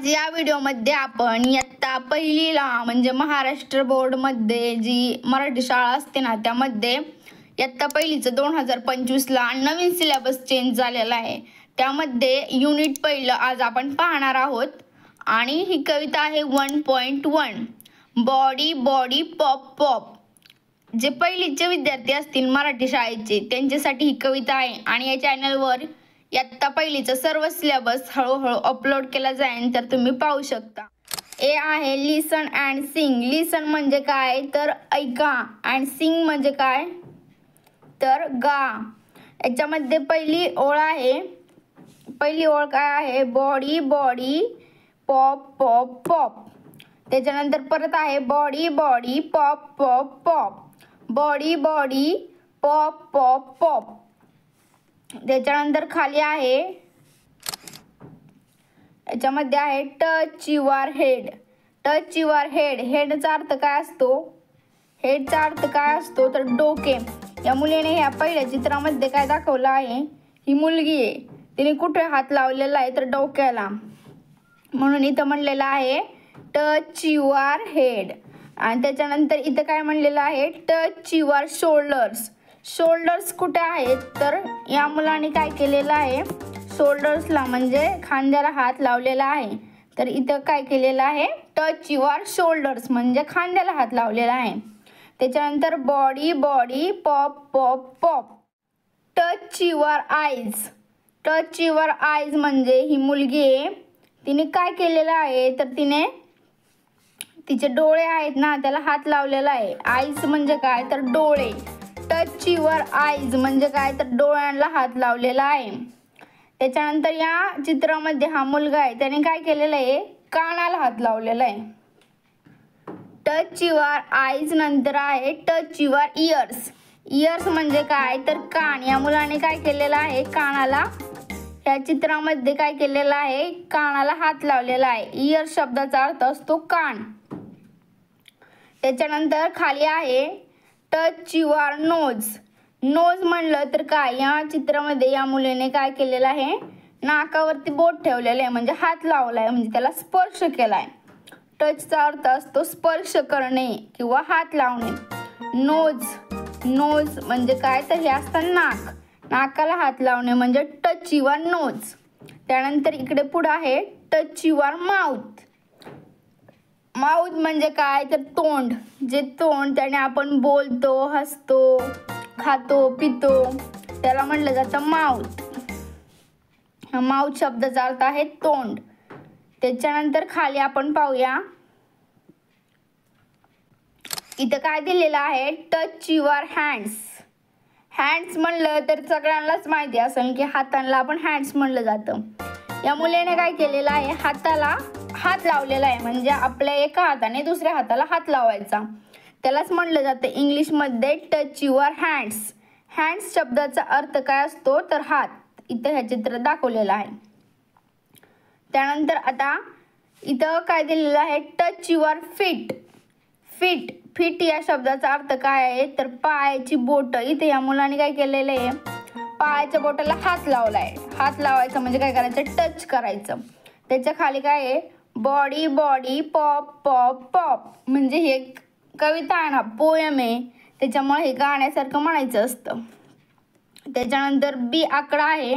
आज या व्हिडिओमध्ये आपण इयत्ता पहिलीला म्हणजे महाराष्ट्र बोर्डमध्ये जी मराठी शाळा असते ना त्यामध्ये इयत्ता पहिलीचं 2025ला नवीन सिलेबस चेंज झालेला आहे। त्यामध्ये युनिट पहिलं आज आपण पाहणार आहोत आणि ही कविता आहे 1.1 बॉडी बॉडी पॉप पॉप। जे पहिलीचे विद्यार्थी असतील मराठी शाळेचे त्यांच्यासाठी ही कविता आहे आणि या चॅनलवर इयत्ता पहिलीचा सर्व सिलेबस हळूहळू अपलोड केला जाईल, तर तुम्ही पाहू शकता। ए आहे लिसन अँड सिंग। लिसन म्हणजे काय तर ऐका, अँड सिंग म्हणजे काय तर गा। याच्यामध्ये पहिली ओळ आहे, पहिली ओळ काय आहे body body pop pop pop. त्याच्यानंतर परत आहे body body pop pop pop, body body pop pop pop. त्याच्यानंतर खाली आहे याच्यामध्ये आहे touch your head. Touch your head, हेडचा अर्थ काय असतो, हेडचा अर्थ काय असतो तर डोके। या मुलीने ह्या पहिल्या चित्रामध्ये काय दाखवलं आहे, ही मुलगी आहे, तिने कुठे हात लावलेला आहे तर डोक्याला, म्हणून इथं म्हणलेलं आहे टच युअर हेड। आणि त्याच्यानंतर इथं काय म्हणलेलं आहे टच युअर शोल्डर्स। शोल्डर्स कुठे आहेत तर या मुलाने काय केलेलं आहे शोल्डर्सला म्हणजे खांद्याला हात लावलेला आहे, तर इथं काय केलेलं आहे टच युअर शोल्डर्स म्हणजे खांद्याला हात लावलेला आहे। त्याच्यानंतर body body pop pop pop, touch your eyes. Touch your eyes म्हणजे ही मुलगी आहे, तिने काय केलेलं आहे तर तिने तिचे डोळे आहेत ना त्याला हात लावलेला आहे। आईज म्हणजे काय तर डोळे, टच युअर आईज म्हणजे काय तर डोळ्यांना हात लावलेला आहे। त्याच्यानंतर या चित्रामध्ये हा मुलगा आहे त्याने काय केलेलं आहे कानाला हात लावलेला आहे। टच युअर आईज नंतर आहे टच युअर इयर्स। इयर्स म्हणजे काय तर कान। या मुलाने काय केलेलं आहे कानाला, या चित्रामध्ये काय केलेलं आहे कानाला हात लावलेला आहे। इयर शब्दाचा अर्थ असतो कान। त्याच्यानंतर खाली आहे टच युअर नोज। नोज म्हणलं तर काय, या चित्रामध्ये या मुलीने काय केलेलं आहे नाकावरती बोट ठेवलेलं आहे म्हणजे हात लावलाय म्हणजे त्याला स्पर्श केलाय। टचचा अर्थ असतो स्पर्श करणे किंवा हात लावणे। नोज, नोज म्हणजे काय तर हे असतं नाक, नाकाला हात लावणे म्हणजे टच युअर नोज। त्यानंतर इकडे पुढे आहे टच युअर माउथ। माउथ म्हणजे काय तर तोंड, जे तोंड त्याने आपण बोलतो, हसतो, खातो, पितो त्याला म्हणलं जातं माउथ। माउथ शब्दाचा अर्थ आहे तोंड। त्याच्यानंतर खाली आपण पाहूया इथं काय दिलेलं आहे टच युअर हँड्स। हँड्स म्हणलं तर सगळ्यांनाच माहिती असेल की हातांना आपण हँड्स म्हणलं जातं। या मुलीने काय केलेलं आहे हाताला हात लावलेला आहे म्हणजे आपल्या एका हाताने दुसऱ्या हाताला हात लावायचा, त्यालाच म्हणलं जातं इंग्लिशमध्ये टच युअर हँड्स। हँड्स शब्दाचा अर्थ काय असतो तर हात, इथं ह्या चित्रात दाखवलेला आहे। त्यानंतर आता इथं काय दिलेलं आहे touch your feet. Feet, feet या शब्दाचा अर्थ काय आहे तर पायाची बोट। इथे या मुलाने काय केलेलं आहे पायाच्या बोटाला हात लावलाय। हात लावायचं म्हणजे काय करायचं टच करायचं। त्याच्या खाली काय आहे body body pop pop pop, म्हणजे हे कविता आहे ना पोयम आहे त्याच्यामुळे हे गाण्यासारखं म्हणायचं असतं। त्याच्यानंतर बी आकडा आहे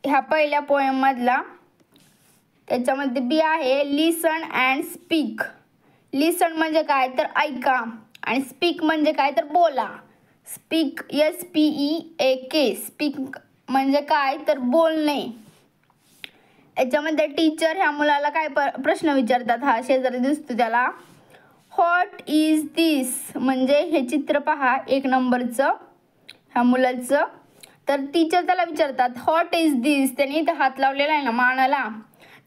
ह्या पहिल्या पोयम मधला, त्याच्यामध्ये बी आहे लिसन अँड स्पीक। लिसन म्हणजे काय तर ऐका आणि स्पीक म्हणजे काय तर बोला। स्पीक SPEAK, स्पीक म्हणजे काय तर बोलणे। याच्यामध्ये टीचर ह्या मुलाला काय प्रश्न विचारतात, हा शेजारी दिसतो त्याला व्हॉट इज दिस म्हणजे हे चित्र पहा 1 नंबरचं ह्या मुलाचं, तर टीचर त्याला विचारतात व्हॉट इज दिस, त्याने इथं हात लावलेला आहे ना मानाला,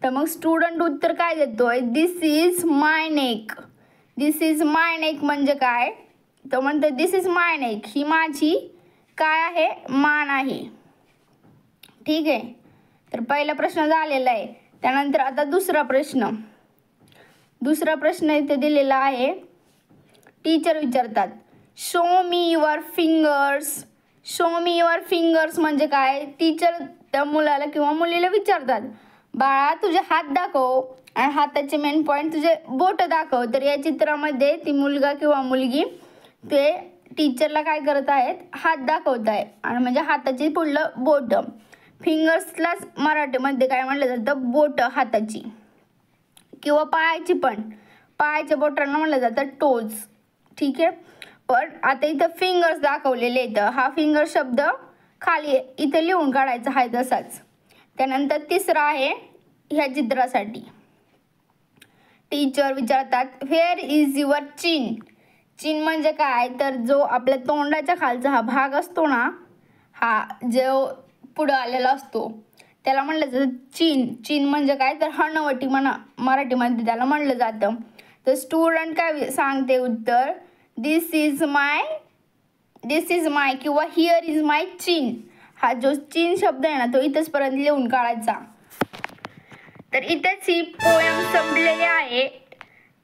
तर मग स्टुडंट उत्तर काय देतोय this is my neck. This is my neck म्हणजे काय तो म्हणतो दिस इज माय नेक, ही माझी काय आहे मान आहे। ठीक आहे, तर पहिला प्रश्न झालेला आहे। त्यानंतर आता दुसरा प्रश्न, दुसरा प्रश्न इथे दिलेला आहे, टीचर विचारतात show me your fingers. Show me your fingers म्हणजे काय, टीचर त्या मुलाला किंवा मुलीला विचारतात बाळा तुझे हात दाखव आणि हाताचे मेन पॉईंट तुझे बोट दाखव. तर या चित्रामध्ये ती मुलगा किंवा मुलगी ते टीचरला काय करत आहेत, हात दाखवत आहे आणि म्हणजे हाताची पुढलं बोट. फिंगर्सलाच मराठीमध्ये काय म्हटलं जातं, बोट हाताची किंवा पायाची पण, पायाच्या बोटांना म्हटलं जातं टोज. ठीक आहे. पण आता इथं फिंगर्स दाखवलेले आहेत. हा फिंगर शब्द खाली इथे लिहून काढायचा आहे तसाच. त्यानंतर तिसरा आहे ह्या चित्रासाठी. टीचर विचारतात व्हेअर इज युअर चिन. चिन म्हणजे काय, तर जो आपल्या तोंडाच्या खालचा हा भाग असतो ना, हा जो पुढं आलेला असतो त्याला म्हणलं जातं चिन. चिन म्हणजे काय, तर हनवटी म्हणा मराठीमध्ये त्याला म्हणलं जातं. तर स्टुडंट काय सांगते उत्तर, दिस इज माय किंवा हिअर इज माय चिन. हा जो चिन शब्द आहे ना तो इथेच पर्यंत लिहून काढायचा. तर इथेच ही पोयम संपलेली आहे.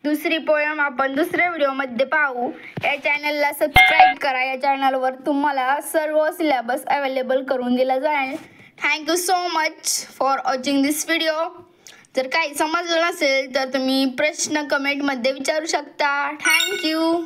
दुसरी पोयम आपण दुसऱ्या व्हिडिओमध्ये पाहू. या चॅनलला सबस्क्राईब करा. या चॅनलवर तुम्हाला सर्व सिलेबस अवेलेबल करून दिला जाईल. Thank you so much for watching this video. जर काही समजलं नसेल तर तुम्ही प्रश्न कमेंटमध्ये विचारू शकता. थँक्यू.